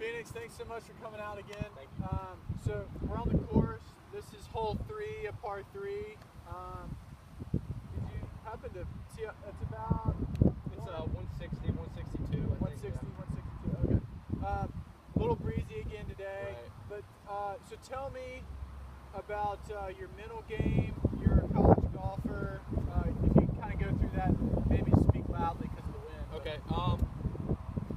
Phoenix, thanks so much for coming out again. Thank you. So we're on the course. This is hole 3, a par 3. Did you happen to see? It's about. It's 160, 162. 160, 162. Okay. A little breezy again today. Right. But so tell me about your mental game. You're a college golfer. If you can kind of go through that, maybe speak loudly because of the wind. Okay.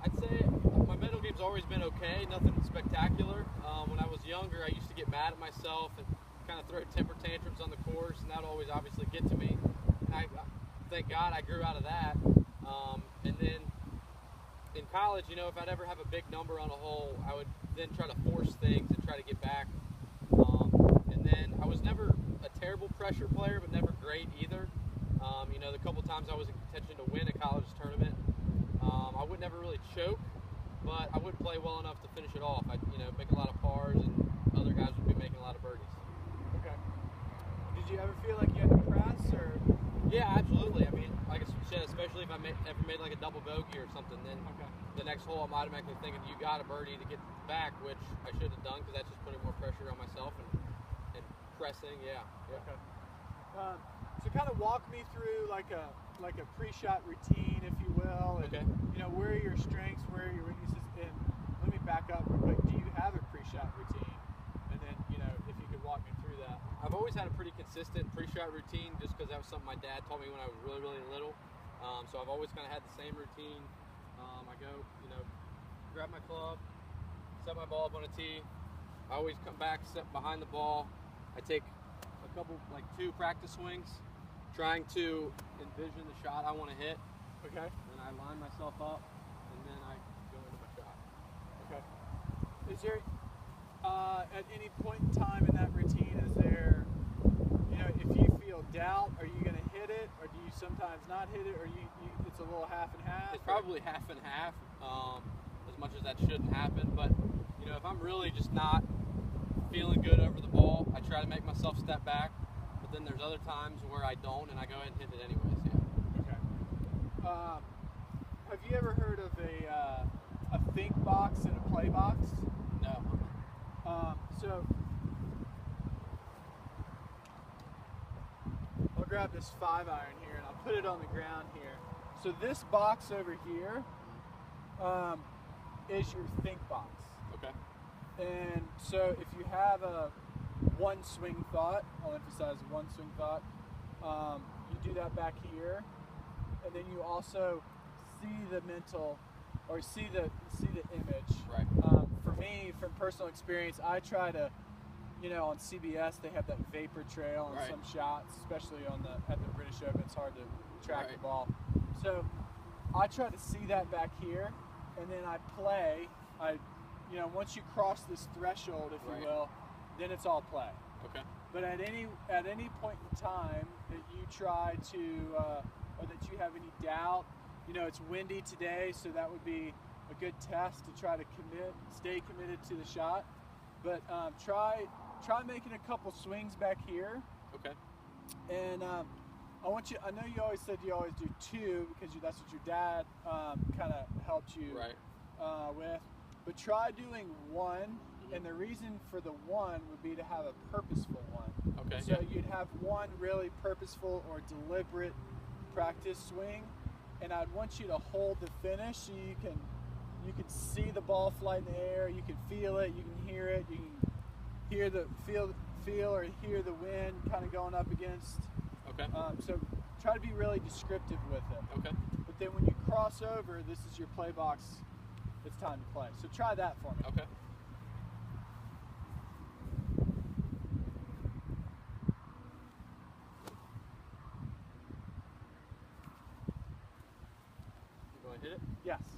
I'd say my mental game's always been okay. Nothing spectacular. When I was younger, I used to get mad at myself and kind of throw temper tantrums on the course, and that would always obviously get to me. And I thank God I grew out of that. And then in college, you know, if I'd ever have a big number on a hole, I would then try to force things and try to get back. And then I was never a terrible pressure player, but never great either. You know, the couple times I was in contention to win a college tournament, I would never really choke, but I would play well enough to finish it off. I'd, you know, make a lot of pars, and other guys would be making a lot of birdies. Okay. Did you ever feel like you had to press, or? Yeah, absolutely. I mean, like I said, especially if I ever made like a double bogey or something, then the next hole I'm automatically thinking you got a birdie to get back, which I should have done because that's just putting more pressure on myself and pressing. Yeah. Okay. So kind of walk me through like a pre-shot routine, if you will. And, Okay. You know, where are your strengths, where are your weaknesses? And let me back up real quick. Do you have a pre-shot routine? And then, you know, if you could walk me through that. I've always had a pretty consistent pre-shot routine just because that was something my dad taught me when I was really, really little. So I've always kind of had the same routine. I go, you know, grab my club, set my ball up on a tee. I always come back, set behind the ball. I take a couple, like 2 practice swings, trying to envision the shot I want to hit. Okay. And I line myself up, and then I go into my shot. Okay. Is there, at any point in time in that routine, is there, you know, if you feel doubt, are you going to hit it, or do you sometimes not hit it, or it's a little half and half? It's probably half and half, as much as that shouldn't happen. But, you know, if I'm really just not feeling good over the ball, I try to make myself step back. But then there's other times where I don't, and I go ahead and hit it anyways. Yeah. Okay. Have you ever heard of a think box and a play box? No. So I'll grab this 5-iron here and I'll put it on the ground here. So this box over here is your think box. Okay. And so if you have a one swing thought, I'll emphasize one swing thought, you do that back here, and then you also see the mental, or see the image. Right. For me, from personal experience, I try to, you know, on CBS they have that vapor trail on some shots, especially at the British Open. It's hard to track the ball. So I try to see that back here, and then I play. You know, once you cross this threshold, if you will, then it's all play. Okay. But at any point in time that you try to, or that you have any doubt, you know, it's windy today, so that would be a good test to try to stay committed to the shot. But try making a couple swings back here. Okay. And I know you always said you always do 2 because that's what your dad kind of helped you with. But try doing 1, and the reason for the 1 would be to have a purposeful 1. Okay. So you'd have 1 really purposeful or deliberate practice swing, and I'd want you to hold the finish so you can see the ball fly in the air, you can feel it, you can hear it, you can hear the feel or hear the wind kind of going up against. Okay. So try to be really descriptive with it. Okay. But then when you cross over, this is your play box. It's time to play. So try that for me. Okay. You going to hit it? Yes.